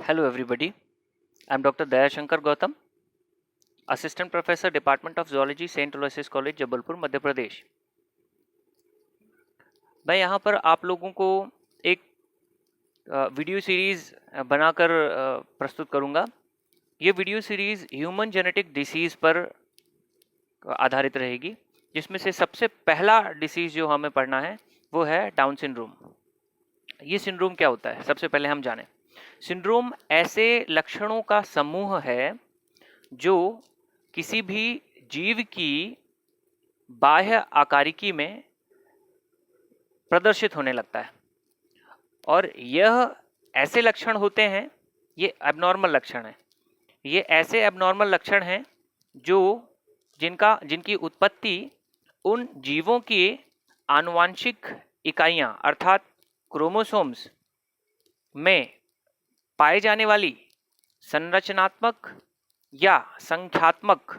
Hello everybody, I'm Dr. Dayashankar Gautam, Assistant Professor, Department of Zoology, St. Aloysius College, Jabalpur, Madhya Pradesh. मैं यहाँ पर आप लोगों को एक वीडियो सीरीज़ बनाकर प्रस्तुत करूँगा। ये video series human genetic disease पर आधारित रहेगी, जिसमें से सबसे पहला डिसीज़ जो हमें पढ़ना है वो है डाउन सिंड्रोम। ये सिंड्रोम क्या होता है, सबसे पहले हम जानें। सिंड्रोम ऐसे लक्षणों का समूह है जो किसी भी जीव की बाह्य आकारिकी में प्रदर्शित होने लगता है, और यह ऐसे लक्षण होते हैं, ये एबनॉर्मल लक्षण है। ये ऐसे एबनॉर्मल लक्षण हैं जो जिनकी उत्पत्ति उन जीवों की आनुवांशिक इकाइयां अर्थात क्रोमोसोम्स में पाए जाने वाली संरचनात्मक या संख्यात्मक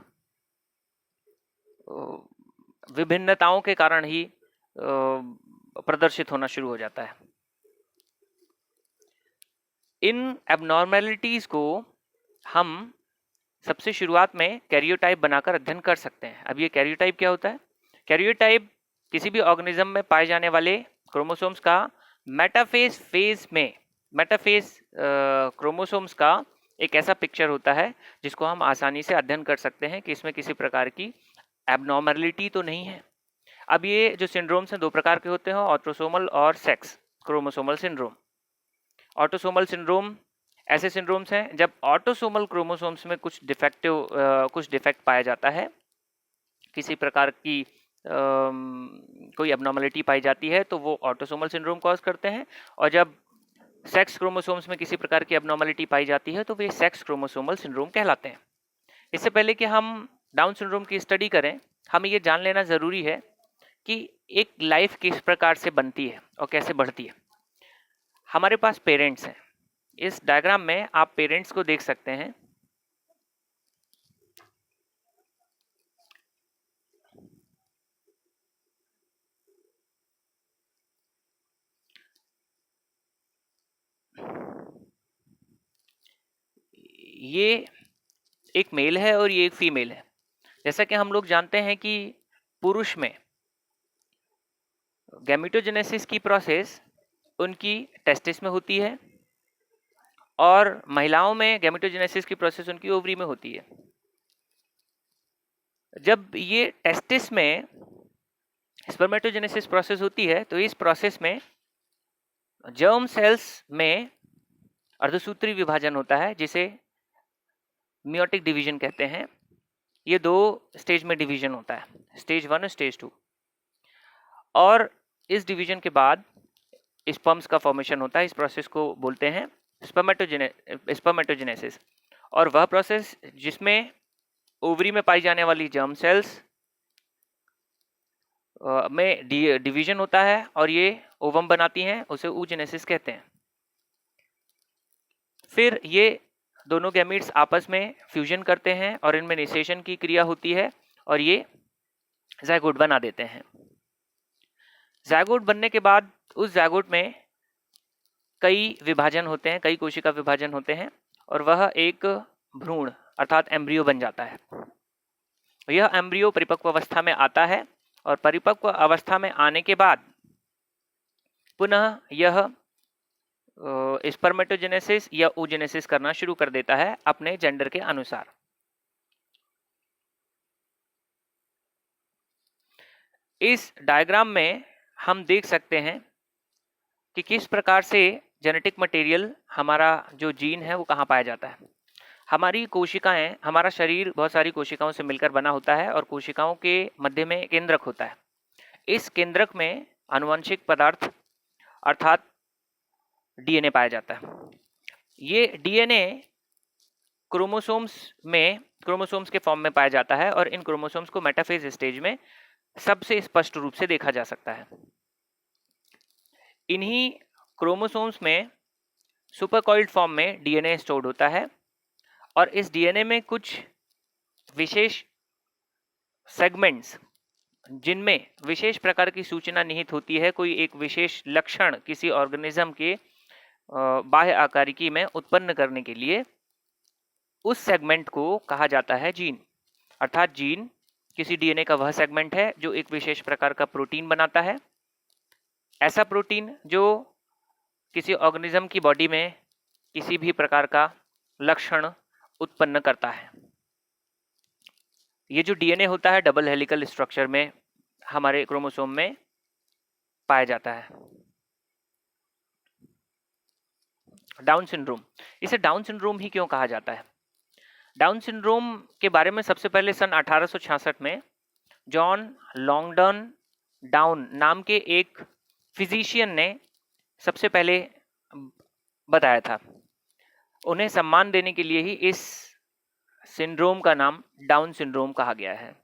विभिन्नताओं के कारण ही प्रदर्शित होना शुरू हो जाता है। इन एबनॉर्मेलिटीज को हम सबसे शुरुआत में कैरियोटाइप बनाकर अध्ययन कर सकते हैं। अब ये कैरियोटाइप क्या होता है? कैरियोटाइप किसी भी ऑर्गेनिज्म में पाए जाने वाले क्रोमोसोम्स का मेटाफेज क्रोमोसोम्स का एक ऐसा पिक्चर होता है जिसको हम आसानी से अध्ययन कर सकते हैं कि इसमें किसी प्रकार की एबनॉर्मलिटी तो नहीं है। अब ये जो सिंड्रोम्स हैं दो प्रकार के होते हैं, ऑटोसोमल और sex chromosomal syndrome. Autosomal syndrome ऐसे सिंड्रोम्स हैं जब ऑटोसोमल क्रोमोसोम्स में कुछ डिफेक्ट पाया जाता है, किसी प्रकार की कोई एबनॉर्मलिटी पाई जाती है तो वो ऑटोसोमल सिंड्रोम कॉज करते हैं, और जब सेक्स क्रोमोसोम्स में किसी प्रकार की एबनॉर्मलिटी पाई जाती है तो वे सेक्स क्रोमोसोमल सिंड्रोम कहलाते हैं। इससे पहले कि हम डाउन सिंड्रोम की स्टडी करें, हमें ये जान लेना ज़रूरी है कि एक लाइफ किस प्रकार से बनती है और कैसे बढ़ती है। हमारे पास पेरेंट्स हैं। इस डायग्राम में आप पेरेंट्स को देख सकते हैं। ये एक मेल है और ये एक फीमेल है। जैसा कि हम लोग जानते हैं कि पुरुष में गैमेटोजेनेसिस की प्रोसेस उनकी टेस्टिस में होती है, और महिलाओं में गैमेटोजेनेसिस की प्रोसेस उनकी ओवरी में होती है। जब ये टेस्टिस में स्पर्मेटोजेनेसिस प्रोसेस होती है तो इस प्रोसेस में जर्म सेल्स में अर्धसूत्री विभाजन होता है, जिसे मियोटिक डिवीजन कहते हैं। ये दो स्टेज में डिवीजन होता है, स्टेज 1 और स्टेज 2। और इस डिवीजन के बाद स्पर्म्स का फॉर्मेशन होता है। इस प्रोसेस को बोलते हैं स्पर्मेटोजेनेसिस। और वह प्रोसेस जिसमें ओवरी में पाई जाने वाली जर्म सेल्स में डिवीजन होता है और ये ओवम बनाती हैं, उसे oogenesis कहते हैं। फिर ये दोनों गैमीट्स आपस में फ्यूजन करते हैं और इनमें निषेचन की क्रिया होती है और ये ज़ायगोट बना देते हैं। ज़ायगोट बनने के बाद उस ज़ायगोट में कई विभाजन होते हैं, कई कोशिका विभाजन होते हैं, और वह एक भ्रूण अर्थात एम्ब्रियो बन जाता है। यह एम्ब्रियो परिपक्व अवस्था में आता है और परिपक्व अवस्था में आने के बाद पुनः यह स्पर्मेटोजेनेसिस या oogenesis करना शुरू कर देता है अपने जेंडर के अनुसार। इस डायग्राम में हम देख सकते हैं कि किस प्रकार से जेनेटिक मटेरियल, हमारा जो जीन है वो कहाँ पाया जाता है। हमारी कोशिकाएं, हमारा शरीर बहुत सारी कोशिकाओं से मिलकर बना होता है और कोशिकाओं के मध्य में केंद्रक होता है। इस केंद्रक में आनुवंशिक पदार्थ अर्थात डीएनए पाया जाता है। ये डीएनए क्रोमोसोम्स के फॉर्म में पाया जाता है और इन क्रोमोसोम्स को मेटाफेज स्टेज में सबसे स्पष्ट रूप से देखा जा सकता है। इन्हीं क्रोमोसोम्स में सुपरकॉइल्ड फॉर्म में डीएनए स्टोर्ड होता है, और इस डीएनए में कुछ विशेष सेगमेंट्स जिनमें विशेष प्रकार की सूचना निहित होती है, कोई एक विशेष लक्षण किसी ऑर्गेनिज्म के बाह्य आकारिकी में उत्पन्न करने के लिए उस सेगमेंट को कहा जाता है जीन। अर्थात जीन किसी डीएनए का वह सेगमेंट है जो एक विशेष प्रकार का प्रोटीन बनाता है। ऐसा प्रोटीन जो किसी ऑर्गेनिज्म की बॉडी में किसी भी प्रकार का लक्षण उत्पन्न करता है। ये जो डीएनए होता है डबल हेलिकल स्ट्रक्चर में हमारे क्रोमोसोम में पाया जाता है। डाउन सिंड्रोम, इसे डाउन सिंड्रोम ही क्यों कहा जाता है? डाउन सिंड्रोम के बारे में सबसे पहले सन 1866 में जॉन लॉन्गडन डाउन नाम के एक फिजिशियन ने सबसे पहले बताया था। उन्हें सम्मान देने के लिए ही इस सिंड्रोम का नाम डाउन सिंड्रोम कहा गया है।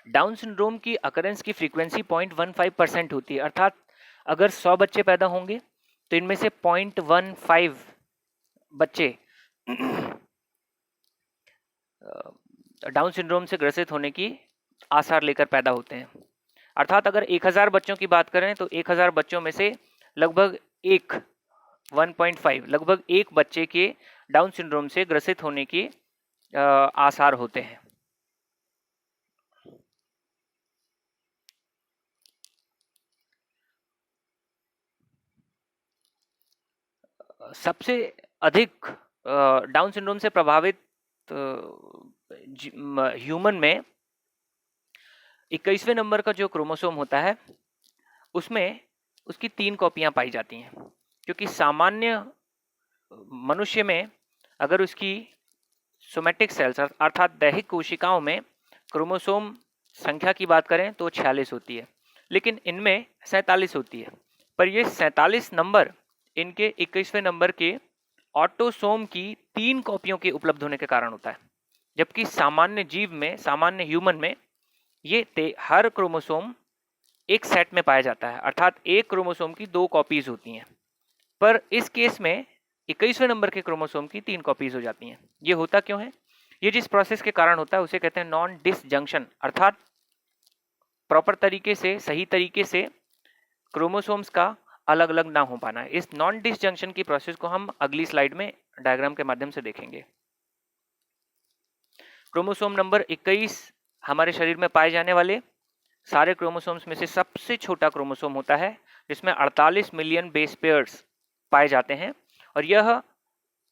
डाउन सिंड्रोम की अकरेंस की फ्रीक्वेंसी 0.15% होती है। अर्थात अगर 100 बच्चे पैदा होंगे तो इनमें से 0.15 बच्चे डाउन सिंड्रोम से ग्रसित होने की आसार लेकर पैदा होते हैं। अर्थात अगर 1000 बच्चों की बात करें तो 1000 बच्चों में से लगभग 1.5 लगभग एक बच्चे के डाउन सिंड्रोम से ग्रसित होने की आसार होते हैं। सबसे अधिक डाउन सिंड्रोम से प्रभावित ह्यूमन में 21वें नंबर का जो क्रोमोसोम होता है उसमें उसकी 3 कॉपियां पाई जाती हैं, क्योंकि सामान्य मनुष्य में अगर उसकी सोमैटिक सेल्स अर्थात दैहिक कोशिकाओं में क्रोमोसोम संख्या की बात करें तो 46 होती है, लेकिन इनमें 47 होती है। पर ये 47 नंबर इनके 21वें नंबर के ऑटोसोम की 3 कॉपियों के उपलब्ध होने के कारण होता है, जबकि सामान्य जीव में, सामान्य ह्यूमन में ये हर क्रोमोसोम एक सेट में पाया जाता है। अर्थात एक क्रोमोसोम की 2 कॉपीज होती हैं, पर इस केस में 21वें नंबर के क्रोमोसोम की 3 कॉपीज हो जाती हैं। ये होता क्यों है? ये जिस प्रोसेस के कारण होता है उसे कहते हैं नॉन डिसजंक्शन। अर्थात प्रॉपर तरीके से, सही तरीके से क्रोमोसोम्स का अलग अलग ना हो पाना है। इस नॉन डिसजंक्शन की प्रोसेस को हम अगली स्लाइड में डायग्राम के माध्यम से देखेंगे। क्रोमोसोम नंबर 21 हमारे शरीर में पाए जाने वाले सारे क्रोमोसोम्स में से सबसे छोटा क्रोमोसोम होता है, जिसमें 48 मिलियन बेस पेयर्स पाए जाते हैं, और यह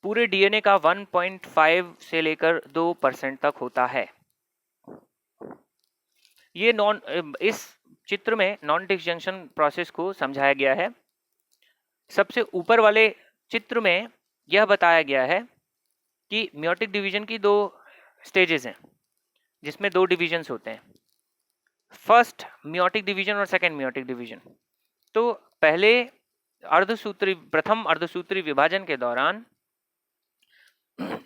पूरे डीएनए का 1.5 से लेकर 2% तक होता है। ये इस चित्र में नॉन डिसजंक्शन प्रोसेस को समझाया गया है। सबसे ऊपर वाले चित्र में यह बताया गया है कि मियोटिक डिवीजन की 2 स्टेजेस हैं, जिसमें 2 डिवीजन्स होते हैं, फर्स्ट मियोटिक डिवीजन और सेकेंड मियोटिक डिवीजन। तो पहले प्रथम अर्धसूत्री विभाजन के दौरान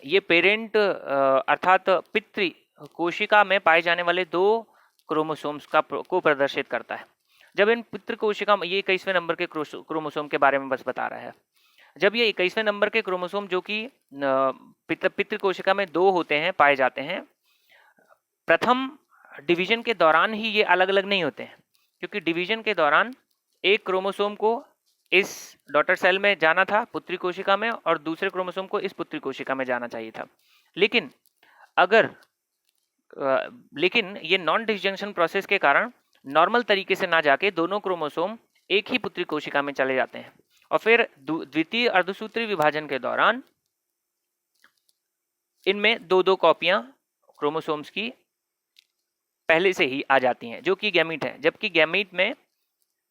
ये पेरेंट अर्थात पितृ कोशिका में पाए जाने वाले 2 क्रोमोसोम्स को प्रदर्शित करता है। जब इन पितृ कोशिका में, ये 21वें नंबर के क्रोमोसोम के बारे में बस बता रहा है, जब ये 21वें नंबर के क्रोमोसोम जो कि पितृ कोशिका में 2 होते हैं पाए जाते हैं, प्रथम डिवीजन के दौरान ही ये अलग अलग नहीं होते हैं, क्योंकि डिवीजन के दौरान एक क्रोमोसोम को इस डॉटर सेल में जाना था पुत्री कोशिका में, और दूसरे क्रोमोसोम को इस पुत्री कोशिका में जाना चाहिए था। लेकिन ये नॉन डिसजंक्शन प्रोसेस के कारण नॉर्मल तरीके से ना जाके दोनों क्रोमोसोम एक ही पुत्री कोशिका में चले जाते हैं, और फिर द्वितीय अर्धसूत्री विभाजन के दौरान इनमें 2-2 कॉपियां क्रोमोसोम्स की पहले से ही आ जाती हैं, जो कि गैमीट है। जबकि गैमीट में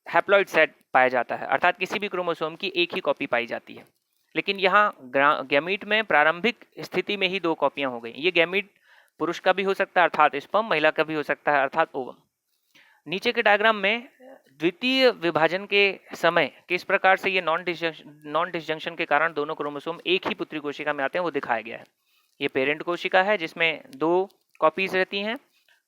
हैप्लॉइड सेट पाया जाता है, अर्थात किसी भी क्रोमोसोम की एक ही कॉपी पाई जाती है। लेकिन यहाँ गैमीट में प्रारंभिक स्थिति में ही 2 कॉपियां हो गई। ये गैमीट पुरुष का भी हो सकता है अर्थात स्पर्म, महिला का भी हो सकता है अर्थात ओवम। नीचे के डायग्राम में द्वितीय विभाजन के समय किस प्रकार से ये नॉन डिसजंक्शन के कारण दोनों क्रोमोसोम एक ही पुत्री कोशिका में आते हैं वो दिखाया गया है। ये पेरेंट कोशिका है जिसमें 2 कॉपीज रहती हैं।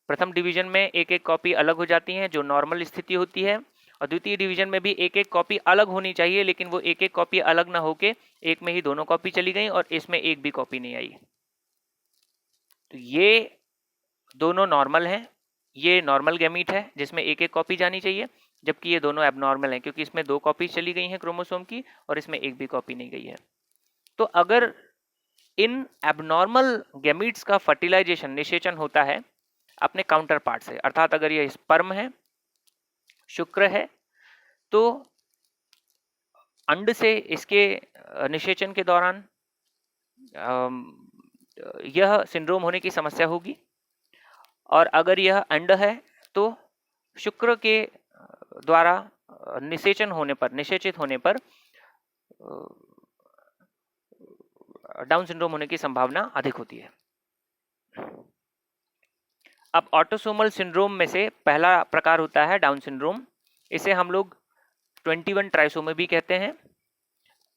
प्रथम डिवीजन में एक एक कॉपी अलग हो जाती है जो नॉर्मल स्थिति होती है, और द्वितीय डिवीजन में भी एक एक कॉपी अलग होनी चाहिए, लेकिन वो एक एक कॉपी अलग ना होके एक में ही दोनों कॉपी चली गई और इसमें एक भी कॉपी नहीं आई। तो ये दोनों नॉर्मल हैं, ये नॉर्मल गैमीट है जिसमें एक एक कॉपी जानी चाहिए, जबकि ये दोनों एबनॉर्मल हैं क्योंकि इसमें 2 कॉपी चली गई हैं क्रोमोसोम की और इसमें एक भी कॉपी नहीं गई है। तो अगर इन एबनॉर्मल गैमीट्स का फर्टिलाइजेशन, निषेचन होता है अपने काउंटर पार्ट से, अर्थात अगर ये स्पर्म है, शुक्र है, तो अंड से इसके निषेचन के दौरान यह सिंड्रोम होने की समस्या होगी, और अगर यह अंड है तो शुक्र के द्वारा निषेचन होने पर, निषेचित होने पर डाउन सिंड्रोम होने की संभावना अधिक होती है। अब ऑटोसोमल सिंड्रोम में से पहला प्रकार होता है डाउन सिंड्रोम। इसे हम लोग 21 ट्राइसोमी भी कहते हैं।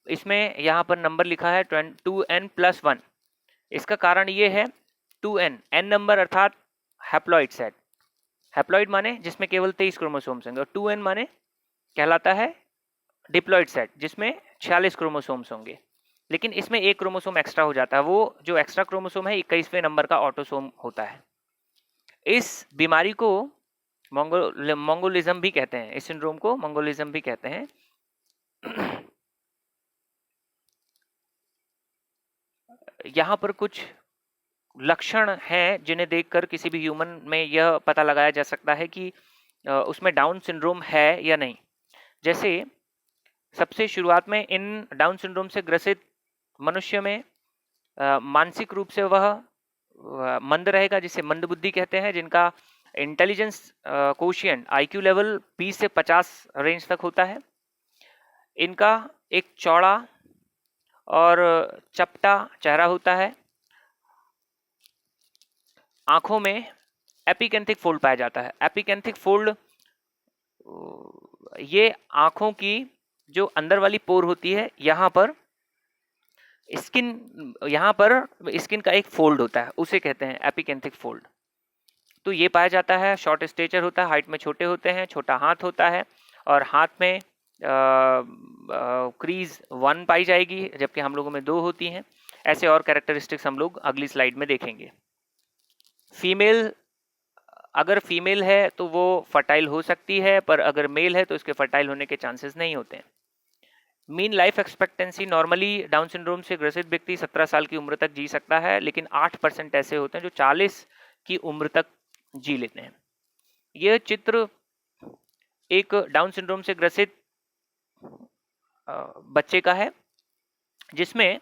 इसमें यहाँ पर नंबर लिखा है 2n+1। इसका कारण ये है 2n, n नंबर अर्थात हैप्लॉइड सेट। हैप्लॉइड माने जिसमें केवल 23 क्रोमोसोम्स होंगे, और 2n माने कहलाता है डिप्लॉइड सेट जिसमें 46 क्रोमोसोम्स होंगे। लेकिन इसमें एक क्रोमोसोम एक्स्ट्रा हो जाता है, वो जो एक्स्ट्रा क्रोमोसोम है 21वें नंबर का ऑटोसोम होता है। इस बीमारी को मंगोलिज्म भी कहते हैं, इस सिंड्रोम को मंगोलिज्म भी कहते हैं। यहाँ पर कुछ लक्षण हैं जिन्हें देखकर किसी भी ह्यूमन में यह पता लगाया जा सकता है कि उसमें डाउन सिंड्रोम है या नहीं। जैसे सबसे शुरुआत में इन डाउन सिंड्रोम से ग्रसित मनुष्य में मानसिक रूप से वह मंद रहेगा, जिसे मंद बुद्धि कहते हैं, जिनका इंटेलिजेंस कोशिएंट IQ लेवल 20 से 50 रेंज तक होता है। इनका एक चौड़ा और चपटा चेहरा होता है। आंखों में एपिकेंथिक फोल्ड पाया जाता है। एपिकेंथिक फोल्ड ये आंखों की जो अंदर वाली पोर होती है, यहाँ पर स्किन का एक फोल्ड होता है, उसे कहते हैं एपिकेंथिक फोल्ड। तो ये पाया जाता है। शॉर्ट स्टेचर होता है, हाइट में छोटे होते हैं, छोटा हाथ होता है, और हाथ में क्रीज 1 पाई जाएगी, जबकि हम लोगों में 2 होती हैं। ऐसे और कैरेक्टरिस्टिक्स हम लोग अगली स्लाइड में देखेंगे। फीमेल, अगर फीमेल है तो वो फर्टाइल हो सकती है, पर अगर मेल है तो इसके फर्टाइल होने के चांसेस नहीं होते हैं। Mean life expectancy normally down syndrome से ग्रसित व्यक्ति 17 साल की उम्र तक जी सकता है, लेकिन 8% ऐसे होते हैं जो 40 की उम्र तक जी लेते हैं। यह चित्र एक डाउन सिंड्रोम से ग्रसित बच्चे का है, जिसमें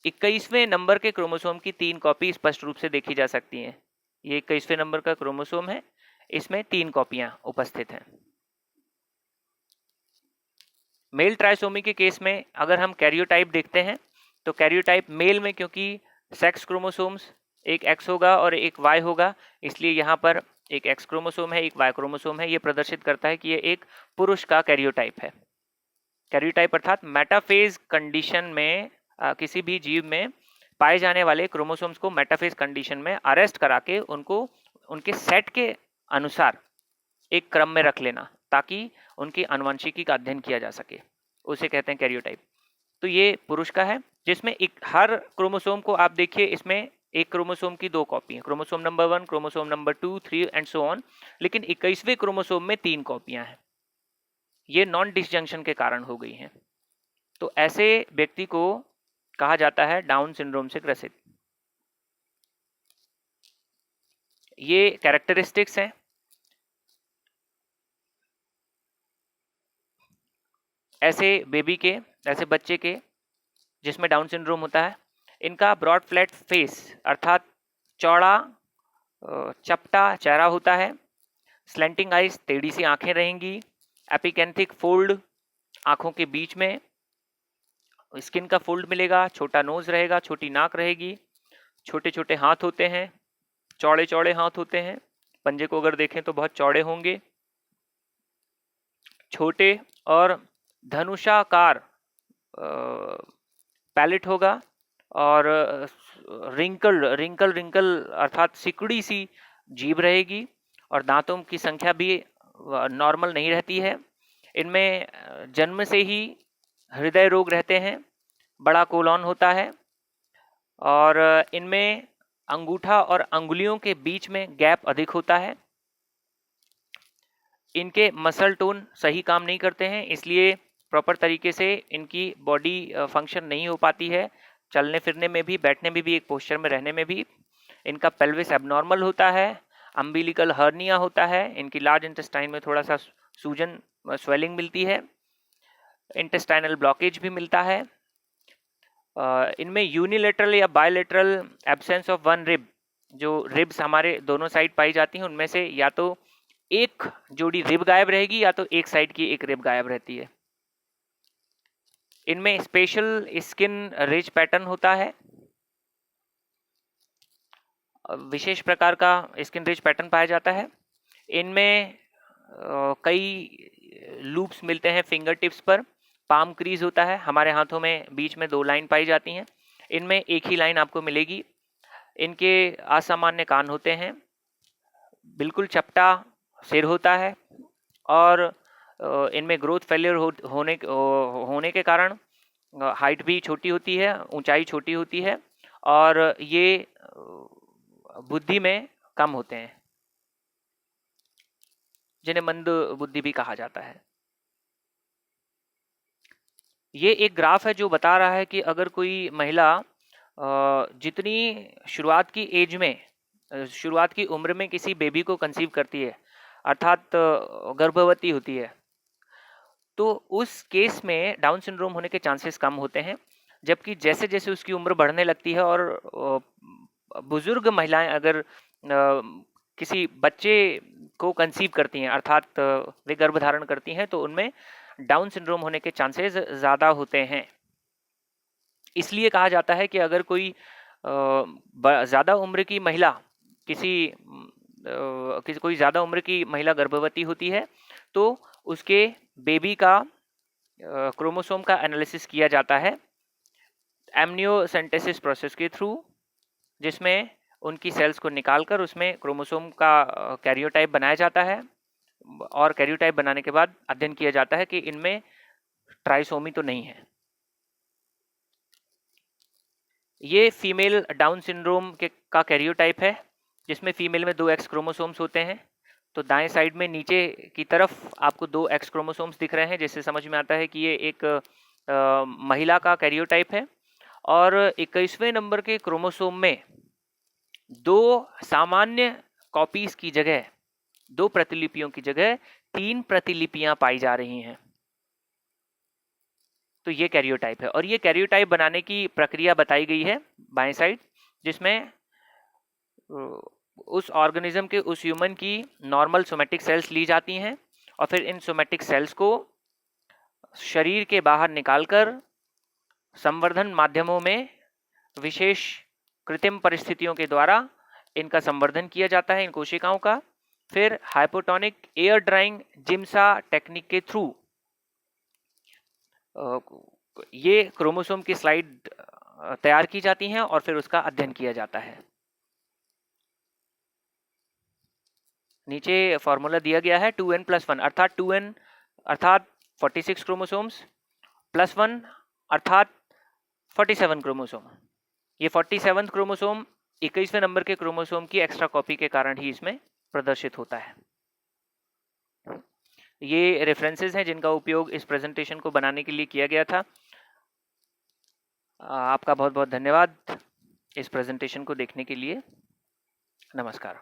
21वें नंबर के क्रोमोसोम की 3 कॉपी स्पष्ट रूप से देखी जा सकती हैं। ये 21वें नंबर का क्रोमोसोम है, इसमें 3 कॉपियां उपस्थित हैं। मेल ट्राइसोमी के केस में अगर हम कैरियोटाइप देखते हैं तो कैरियोटाइप मेल में, क्योंकि सेक्स क्रोमोसोम्स एक X होगा और एक Y होगा, इसलिए यहाँ पर एक X क्रोमोसोम है, एक Y क्रोमोसोम है। ये प्रदर्शित करता है कि ये एक पुरुष का कैरियोटाइप है। कैरियोटाइप अर्थात मेटाफेज कंडीशन में किसी भी जीव में पाए जाने वाले क्रोमोसोम्स को मेटाफेज कंडीशन में अरेस्ट करा के उनको उनके सेट के अनुसार एक क्रम में रख लेना, ताकि उनकी आनुवंशिकी का अध्ययन किया जा सके, उसे कहते हैं कैरियोटाइप। तो ये पुरुष का है, जिसमें हर क्रोमोसोम को आप देखिए, इसमें एक क्रोमोसोम की 2 कॉपी है, chromosome number 1, chromosome number 2, 3 and so on. लेकिन 21वें क्रोमोसोम में 3 कॉपियां हैं। ये नॉन डिसजंक्शन के कारण हो गई हैं। तो ऐसे व्यक्ति को कहा जाता है डाउन सिंड्रोम से ग्रसित। ये कैरेक्टरिस्टिक्स हैं। ऐसे बच्चे के जिसमें डाउन सिंड्रोम होता है, इनका ब्रॉड फ्लैट फेस अर्थात चौड़ा चपटा चेहरा होता है। स्लेंटिंग आइज, टेढ़ी सी आंखें रहेंगी। एपिकेंथिक फोल्ड आंखों के बीच में स्किन का फोल्ड मिलेगा। छोटा नोज रहेगा, छोटी नाक रहेगी। छोटे छोटे हाथ होते हैं, चौड़े चौड़े हाथ होते हैं। पंजे को अगर देखें तो बहुत चौड़े होंगे। छोटे और धनुषाकार पैलेट होगा, और रिंकल अर्थात सिकुड़ी सी जीभ रहेगी, और दांतों की संख्या भी नॉर्मल नहीं रहती है। इनमें जन्म से ही हृदय रोग रहते हैं। बड़ा कोलॉन होता है, और इनमें अंगूठा और अंगुलियों के बीच में गैप अधिक होता है। इनके मसल टोन सही काम नहीं करते हैं, इसलिए प्रॉपर तरीके से इनकी बॉडी फंक्शन नहीं हो पाती है, चलने फिरने में भी, बैठने में भी, एक पोस्चर में रहने में भी। इनका पेल्विस एबनॉर्मल होता है, अम्बिलिकल हर्निया होता है, इनकी लार्ज इंटेस्टाइन में थोड़ा सा सूजन स्वेलिंग मिलती है, इंटेस्टाइनल ब्लॉकेज भी मिलता है। इनमें यूनिलेटरल या bilateral absence of one rib, जो रिब्स हमारे दोनों साइड पाई जाती हैं उनमें से या तो एक जोड़ी रिब गायब रहेगी या तो एक साइड की एक रिब गायब रहती है। इनमें स्पेशल स्किन रिज पैटर्न होता है, विशेष प्रकार का स्किन रिज पैटर्न पाया जाता है। इनमें कई लूप्स मिलते हैं फिंगर टिप्स पर, पाम क्रीज होता है, हमारे हाथों में बीच में 2 लाइन पाई जाती हैं, इनमें एक ही लाइन आपको मिलेगी। इनके असामान्य कान होते हैं, बिल्कुल चपटा सिर होता है, और इनमें ग्रोथ फेलियर होने के कारण हाइट भी छोटी होती है, ऊंचाई छोटी होती है, और ये बुद्धि में कम होते हैं, जिन्हें मंद बुद्धि भी कहा जाता है। ये एक ग्राफ है जो बता रहा है कि अगर कोई महिला जितनी शुरुआत की एज में, शुरुआत की उम्र में किसी बेबी को कंसीव करती है, अर्थात गर्भवती होती है, तो उस केस में डाउन सिंड्रोम होने के चांसेस कम होते हैं। जबकि जैसे जैसे उसकी उम्र बढ़ने लगती है और बुजुर्ग महिलाएं अगर किसी बच्चे को कंसीव करती हैं, अर्थात वे गर्भ धारण करती हैं, तो उनमें डाउन सिंड्रोम होने के चांसेस ज़्यादा होते हैं। इसलिए कहा जाता है कि अगर कोई ज़्यादा उम्र की महिला कोई ज़्यादा उम्र की महिला गर्भवती होती है, तो उसके बेबी का क्रोमोसोम का एनालिसिस किया जाता है एमनियोसेंटेसिस प्रोसेस के थ्रू, जिसमें उनकी सेल्स को निकालकर उसमें क्रोमोसोम का कैरियोटाइप बनाया जाता है, और कैरियोटाइप बनाने के बाद अध्ययन किया जाता है कि इनमें ट्राइसोमी तो नहीं है। ये फीमेल डाउन सिंड्रोम का कैरियोटाइप है, जिसमें फीमेल में 2 एक्स क्रोमोसोम्स होते हैं। तो दाएं साइड में नीचे की तरफ आपको 2 एक्स क्रोमोसोम्स दिख रहे हैं, जिससे समझ में आता है कि ये एक महिला का कैरियोटाइप है। और 21वें नंबर के क्रोमोसोम में 2 सामान्य कॉपीज की जगह, 2 प्रतिलिपियों की जगह 3 प्रतिलिपियां पाई जा रही हैं। तो ये कैरियोटाइप है, और ये कैरियोटाइप बनाने की प्रक्रिया बताई गई है बाएं साइड, जिसमें उस ऑर्गेनिज्म के, उस ह्यूमन की नॉर्मल सोमेटिक सेल्स ली जाती हैं, और फिर इन सोमेटिक सेल्स को शरीर के बाहर निकालकर संवर्धन माध्यमों में विशेष कृत्रिम परिस्थितियों के द्वारा इनका संवर्धन किया जाता है, इन कोशिकाओं का। फिर hypotonic air drying Giemsa technique के थ्रू ये क्रोमोसोम की स्लाइड तैयार की जाती हैं, और फिर उसका अध्ययन किया जाता है। नीचे फॉर्मूला दिया गया है 2n+1 अर्थात 2n अर्थात 46 क्रोमोसोम्स प्लस 1 अर्थात 47 क्रोमोसोम। ये 47 क्रोमोसोम 21वें नंबर के क्रोमोसोम की एक्स्ट्रा कॉपी के कारण ही इसमें प्रदर्शित होता है। ये रेफरेंसेस हैं जिनका उपयोग इस प्रेजेंटेशन को बनाने के लिए किया गया था। आपका बहुत बहुत धन्यवाद इस प्रेजेंटेशन को देखने के लिए। नमस्कार।